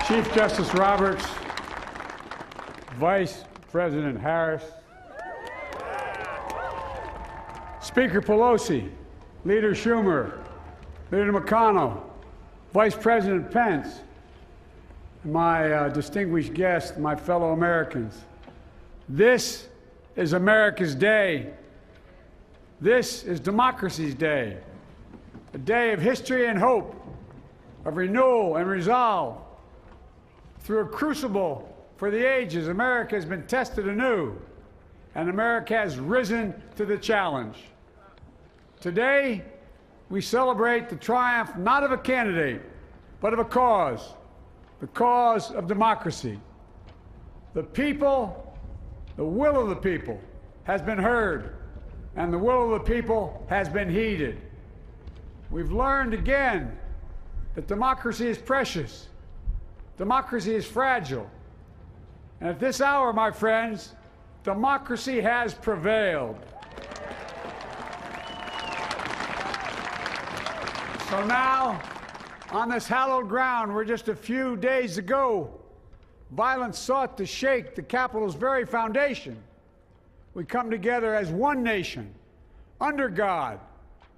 Chief Justice Roberts, Vice President Harris, Speaker Pelosi, Leader Schumer, Leader McConnell, Vice President Pence, and my distinguished guests, my fellow Americans. This is America's day. This is democracy's day, a day of history and hope, of renewal and resolve. Through a crucible for the ages, America has been tested anew, and America has risen to the challenge. Today, we celebrate the triumph not of a candidate, but of a cause, the cause of democracy. The people, the will of the people has been heard, and the will of the people has been heeded. We've learned again that democracy is precious, democracy is fragile, and at this hour, my friends, democracy has prevailed. So now, on this hallowed ground where just a few days ago, violence sought to shake the Capitol's very foundation, we come together as one nation, under God,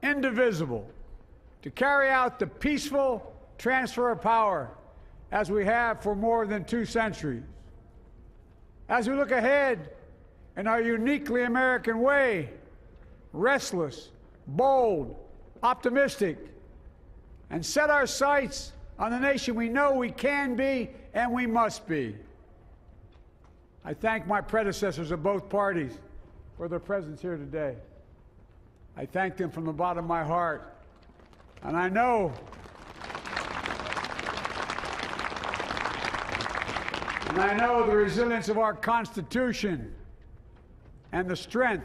indivisible, to carry out the peaceful transfer of power as we have for more than 2 centuries. As we look ahead in our uniquely American way, restless, bold, optimistic, and set our sights on the nation we know we can be and we must be. I thank my predecessors of both parties for their presence here today. I thank them from the bottom of my heart. And I know the resilience of our Constitution and the strength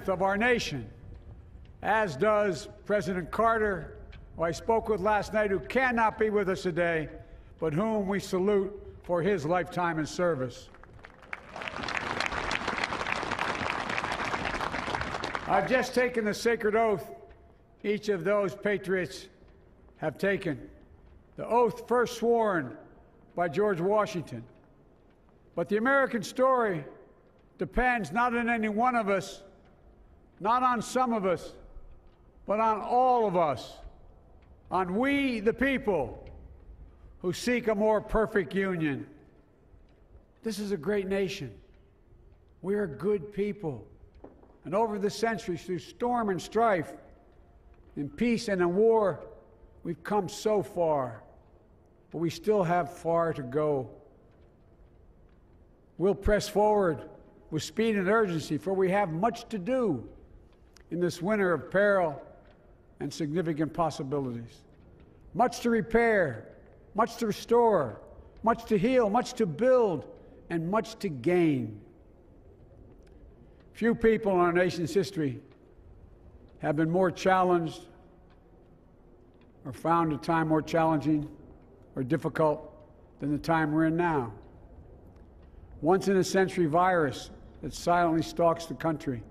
of our nation, as does President Carter, who I spoke with last night, who cannot be with us today, but whom we salute for his lifetime in service. I've just taken the sacred oath each of those patriots have taken, the oath first sworn by George Washington. But the American story depends not on any one of us, not on some of us, but on all of us, on we, the people, who seek a more perfect union. This is a great nation. We are good people. And over the centuries, through storm and strife, in peace and in war, we've come so far. But we still have far to go. We'll press forward with speed and urgency, for we have much to do in this winter of peril and significant possibilities. Much to repair, much to restore, much to heal, much to build, and much to gain. Few people in our nation's history have been more challenged or found a time more challenging or difficult than the time we're in now. Once-in-a-century virus that silently stalks the country.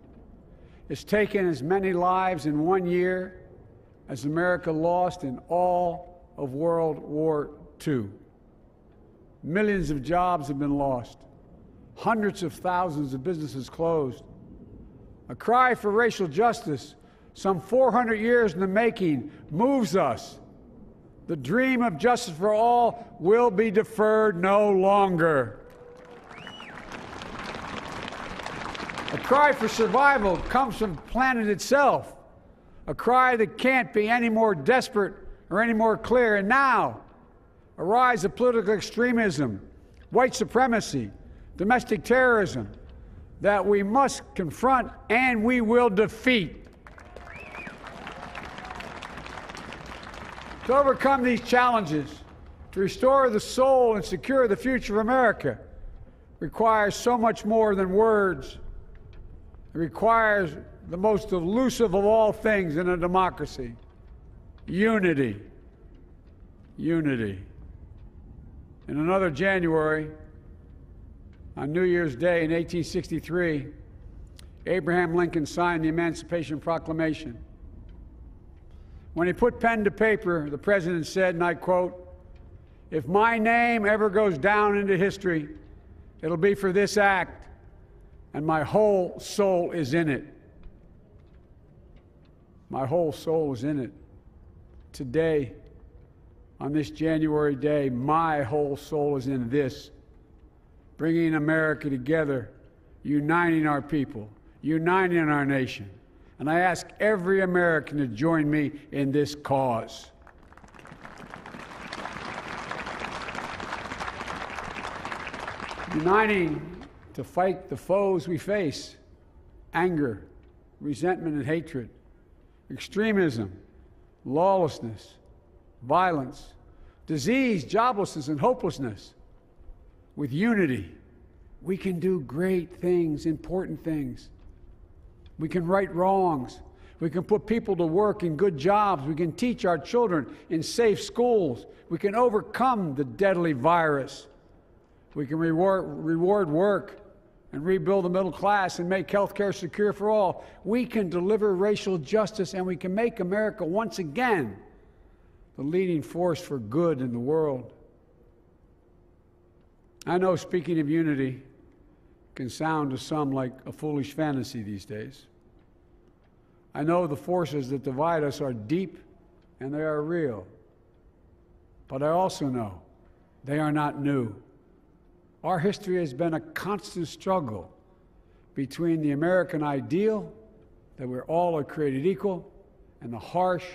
It's taken as many lives in 1 year as America lost in all of World War II. Millions of jobs have been lost. Hundreds of thousands of businesses closed. A cry for racial justice, some 400 years in the making, moves us. The dream of justice for all will be deferred no longer. A cry for survival comes from the planet itself, a cry that can't be any more desperate or any more clear. And now, a rise of political extremism, white supremacy, domestic terrorism, that we must confront and we will defeat. To overcome these challenges, to restore the soul and secure the future of America, requires so much more than words. It requires the most elusive of all things in a democracy: unity. Unity. In another January, on New Year's Day in 1863, Abraham Lincoln signed the Emancipation Proclamation. When he put pen to paper, the president said, and I quote, If my name ever goes down into history, it'll be for this act, and my whole soul is in it. My whole soul is in it. Today, on this January day, my whole soul is in this, bringing America together, uniting our people, uniting our nation. And I ask every American to join me in this cause. Uniting to fight the foes we face: anger, resentment and hatred, extremism, lawlessness, violence, disease, joblessness, and hopelessness. With unity, we can do great things, important things. We can right wrongs. We can put people to work in good jobs. We can teach our children in safe schools. We can overcome the deadly virus. We can reward work and rebuild the middle class and make health care secure for all. We can deliver racial justice, and we can make America once again the leading force for good in the world. I know speaking of unity can sound to some like a foolish fantasy these days. I know the forces that divide us are deep and they are real. But I also know they are not new. Our history has been a constant struggle between the American ideal that we're all created equal and the harsh,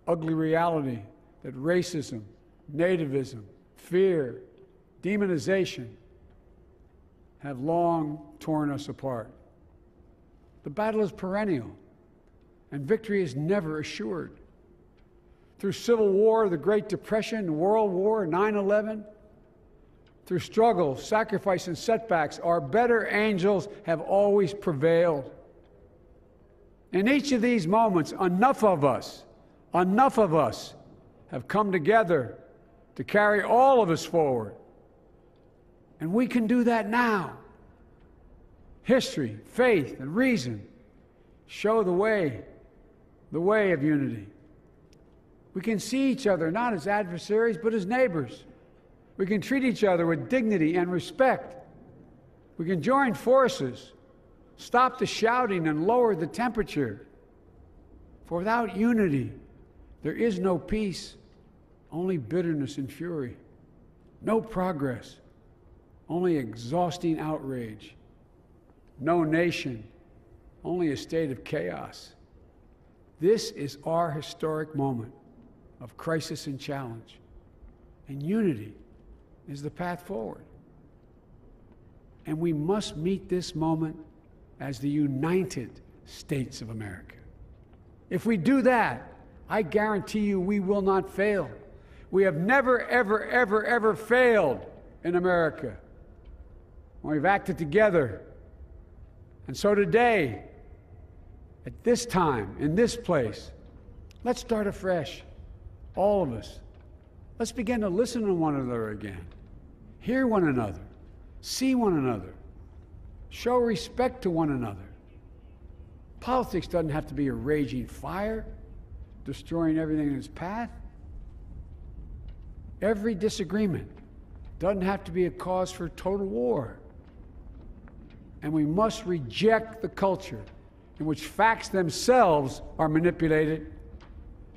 ugly reality that racism, nativism, fear, demonization have long torn us apart. The battle is perennial, and victory is never assured. Through Civil War, the Great Depression, World War, 9/11, through struggle, sacrifice, and setbacks, our better angels have always prevailed. In each of these moments, enough of us have come together to carry all of us forward. And we can do that now. History, faith, and reason show the way of unity. We can see each other not as adversaries, but as neighbors. We can treat each other with dignity and respect. We can join forces, stop the shouting, and lower the temperature. For without unity, there is no peace, only bitterness and fury. No progress, only exhausting outrage. No nation, only a state of chaos. This is our historic moment of crisis and challenge, and unity is the path forward. And we must meet this moment as the United States of America. If we do that, I guarantee you we will not fail. We have never, ever, ever, ever failed in America when we've acted together. And so today, at this time, in this place, let's start afresh, all of us. Let's begin to listen to one another again, hear one another, see one another, show respect to one another. Politics doesn't have to be a raging fire, destroying everything in its path. Every disagreement doesn't have to be a cause for total war. And we must reject the culture in which facts themselves are manipulated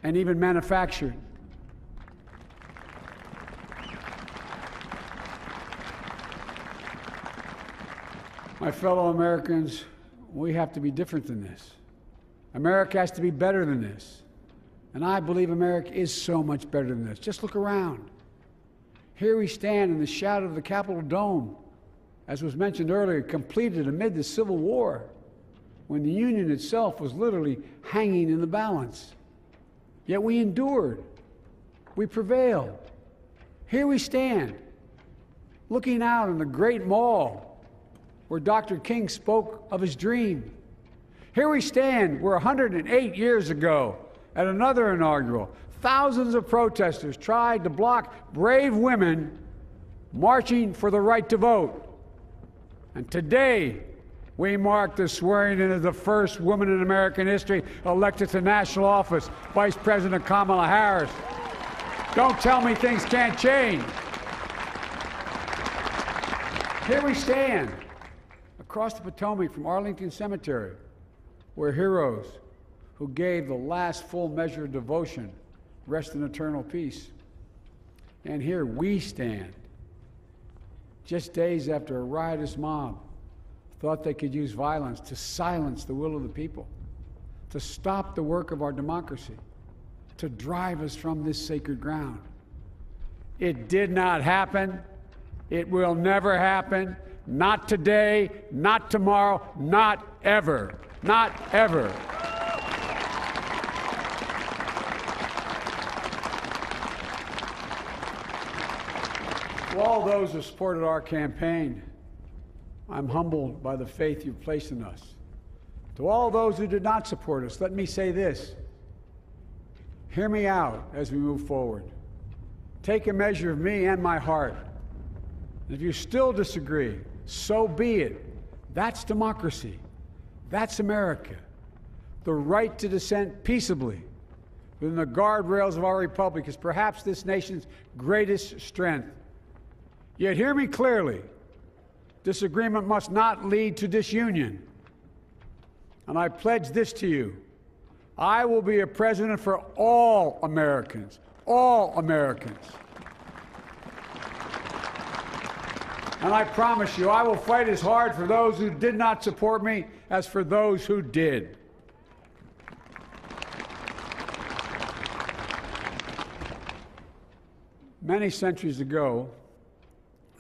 and even manufactured. My fellow Americans, we have to be different than this. America has to be better than this. And I believe America is so much better than this. Just look around. Here we stand in the shadow of the Capitol Dome, as was mentioned earlier, completed amid the Civil War, when the Union itself was literally hanging in the balance. Yet we endured. We prevailed. Here we stand, looking out on the great mall where Dr. King spoke of his dream. Here we stand where 108 years ago, at another inaugural, thousands of protesters tried to block brave women marching for the right to vote. And today, we mark the swearing in of the first woman in American history elected to national office, Vice President Kamala Harris. Don't tell me things can't change. Here we stand, across the Potomac from Arlington Cemetery, where heroes who gave the last full measure of devotion rest in eternal peace. And here we stand, just days after a riotous mob thought they could use violence to silence the will of the people, to stop the work of our democracy, to drive us from this sacred ground. It did not happen. It will never happen. Not today, not tomorrow, not ever. Not ever. To all those who supported our campaign, I'm humbled by the faith you've placed in us. To all those who did not support us, let me say this. Hear me out as we move forward. Take a measure of me and my heart. And if you still disagree, so be it. That's democracy. That's America. The right to dissent peaceably within the guardrails of our republic is perhaps this nation's greatest strength. Yet hear me clearly. Disagreement must not lead to disunion. And I pledge this to you. I will be a president for all Americans. All Americans. And I promise you, I will fight as hard for those who did not support me as for those who did. Many centuries ago,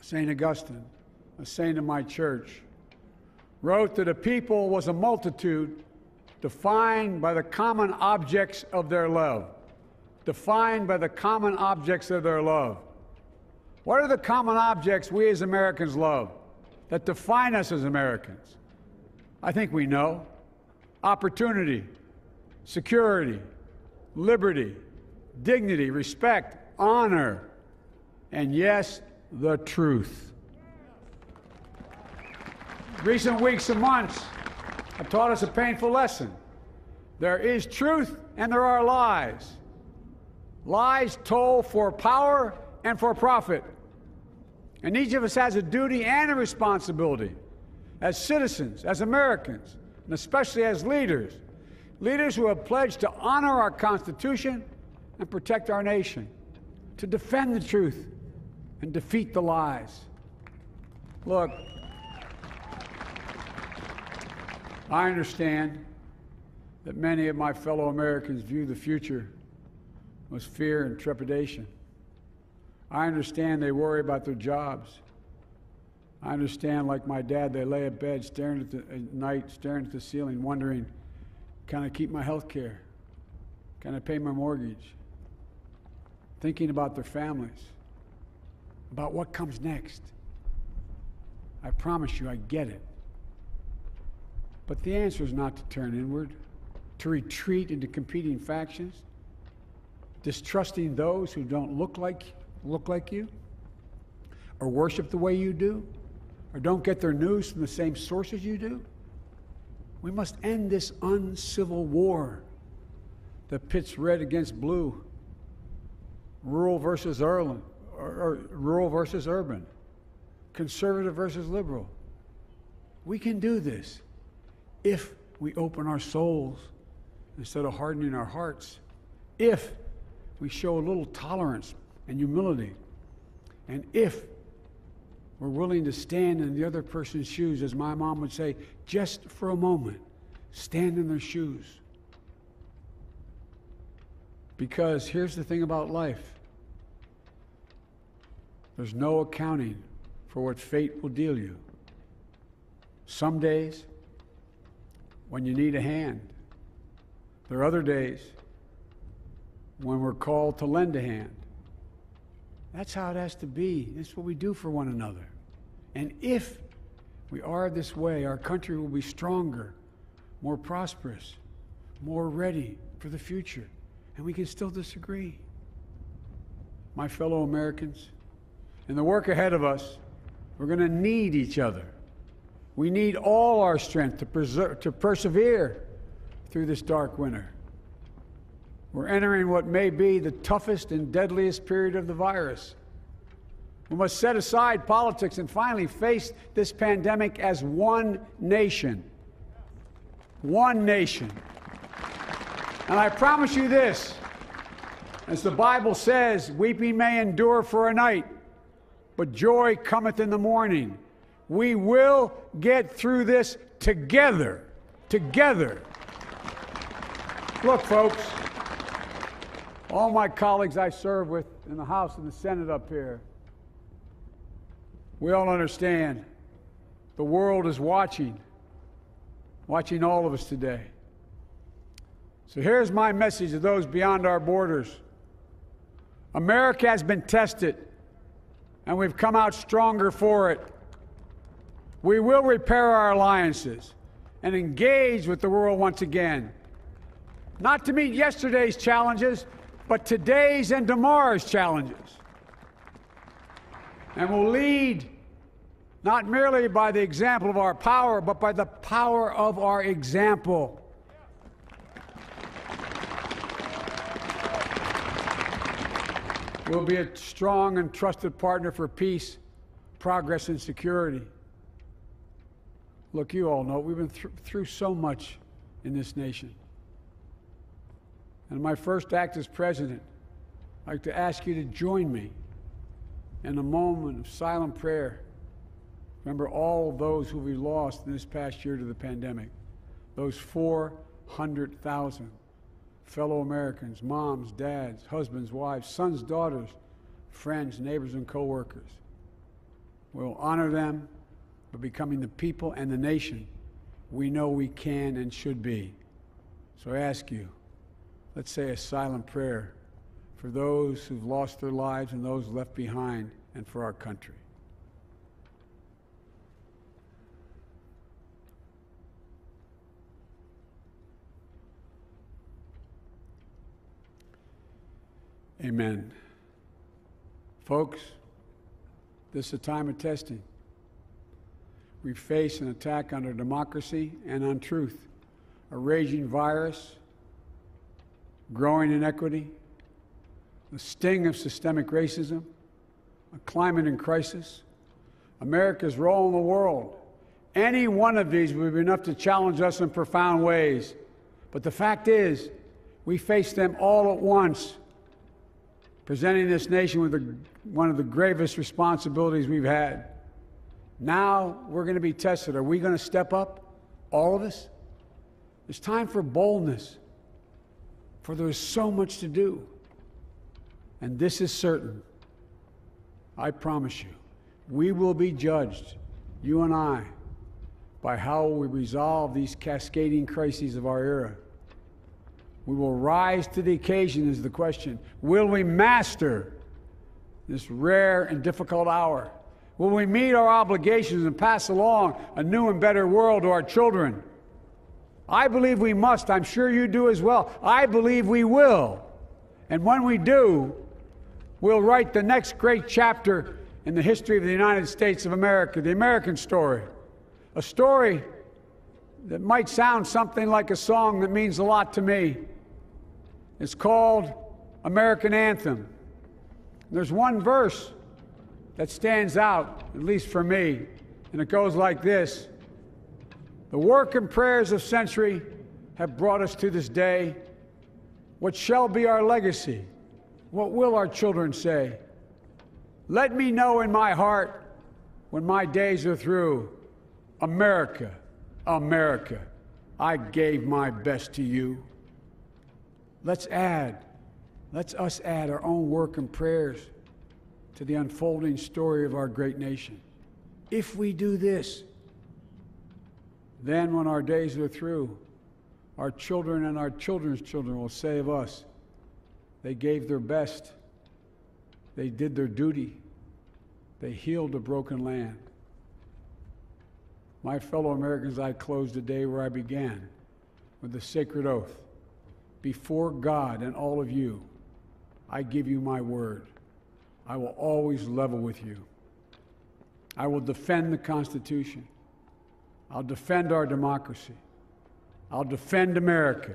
St. Augustine, a saint of my church, wrote that a people was a multitude defined by the common objects of their love. Defined by the common objects of their love. What are the common objects we as Americans love that define us as Americans? I think we know. Opportunity, security, liberty, dignity, respect, honor, and yes, the truth. Recent weeks and months have taught us a painful lesson. There is truth and there are lies. Lies told for power and for profit. And each of us has a duty and a responsibility as citizens, as Americans, and especially as leaders. Leaders who have pledged to honor our Constitution and protect our nation, to defend the truth and defeat the lies. Look, I understand that many of my fellow Americans view the future with fear and trepidation. I understand they worry about their jobs. I understand, like my dad, they lay in bed at night, staring at the ceiling, wondering, can I keep my health care? Can I pay my mortgage? Thinking about their families, about what comes next. I promise you, I get it. But the answer is not to turn inward, to retreat into competing factions, distrusting those who don't look like you, or worship the way you do, or don't get their news from the same sources you do. We must end this uncivil war that pits red against blue, rural versus urban, conservative versus liberal. We can do this if we open our souls instead of hardening our hearts, if we show a little tolerance and humility, and if we're willing to stand in the other person's shoes, as my mom would say, just for a moment, stand in their shoes. Because here's the thing about life. There's no accounting for what fate will deal you. Some days, when you need a hand. There are other days when we're called to lend a hand. That's how it has to be. That's what we do for one another. And if we are this way, our country will be stronger, more prosperous, more ready for the future. And we can still disagree. My fellow Americans, in the work ahead of us, we're going to need each other. We need all our strength to persevere through this dark winter. We're entering what may be the toughest and deadliest period of the virus. We must set aside politics and finally face this pandemic as one nation. One nation. And I promise you this, as the Bible says, weeping may endure for a night, but joy cometh in the morning. We will get through this together. Together. Look, folks, all my colleagues I serve with in the House and the Senate up here, we all understand the world is watching all of us today. So here's my message to those beyond our borders. America has been tested, and we've come out stronger for it. We will repair our alliances and engage with the world once again, not to meet yesterday's challenges, but today's and tomorrow's challenges. And we'll lead not merely by the example of our power, but by the power of our example. We'll be a strong and trusted partner for peace, progress, and security. Look, you all know we've been through so much in this nation. And my first act as president, I'd like to ask you to join me in a moment of silent prayer. Remember all of those who we lost in this past year to the pandemic. Those 400,000 fellow Americans, moms, dads, husbands, wives, sons, daughters, friends, neighbors, and co-workers. We'll honor them by becoming the people and the nation we know we can and should be. So I ask you, let's say a silent prayer for those who've lost their lives and those left behind, and for our country. Amen. Folks, this is a time of testing. We face an attack on our democracy and on truth, a raging virus, growing inequity, the sting of systemic racism, a climate in crisis, America's role in the world. Any one of these would be enough to challenge us in profound ways. But the fact is, we face them all at once, presenting this nation with one of the gravest responsibilities we've had. Now we're going to be tested. Are we going to step up, all of us? It's time for boldness, for there is so much to do. And this is certain. I promise you, we will be judged, you and I, by how we resolve these cascading crises of our era. We will rise to the occasion is the question. Will we master this rare and difficult hour? Will we meet our obligations and pass along a new and better world to our children? I believe we must. I'm sure you do as well. I believe we will. And when we do, we'll write the next great chapter in the history of the United States of America, the American story. A story that might sound something like a song that means a lot to me. It's called American Anthem. There's one verse that stands out, at least for me, and it goes like this. The work and prayers of century have brought us to this day. What shall be our legacy? What will our children say? Let me know in my heart when my days are through. America, America, I gave my best to you. Let's us add our own work and prayers to the unfolding story of our great nation. If we do this, then when our days are through, our children and our children's children will say of us, they gave their best, they did their duty, they healed a broken land. My fellow Americans, I close the day where I began, with the sacred oath. Before God and all of you, I give you my word. I will always level with you. I will defend the Constitution. I'll defend our democracy. I'll defend America.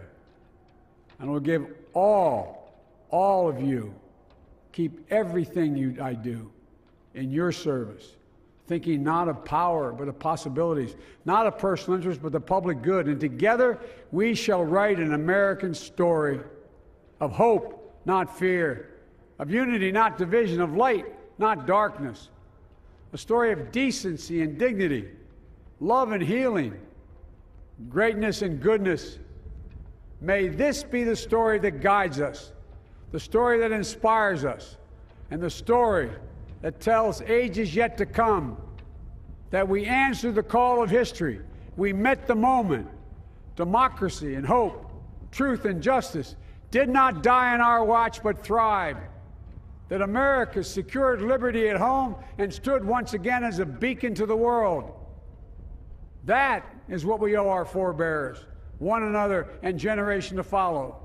and will give all of you, keep everything I do in your service, thinking not of power, but of possibilities, not of personal interest, but the public good. And together we shall write an American story of hope, not fear, of unity, not division, of light, not darkness, a story of decency and dignity, love and healing, greatness and goodness. May this be the story that guides us, the story that inspires us, and the story that tells ages yet to come that we answered the call of history. We met the moment. Democracy and hope, truth and justice did not die on our watch but thrived. That America secured liberty at home and stood once again as a beacon to the world. That is what we owe our forebears, one another, and generation to follow.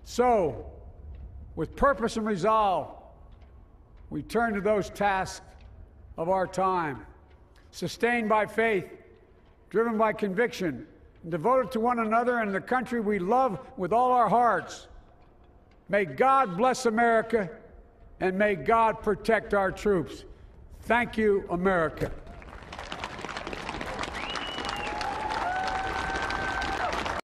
So, with purpose and resolve, we turn to those tasks of our time, sustained by faith, driven by conviction, and devoted to one another and the country we love with all our hearts. May God bless America, and may God protect our troops. Thank you, America.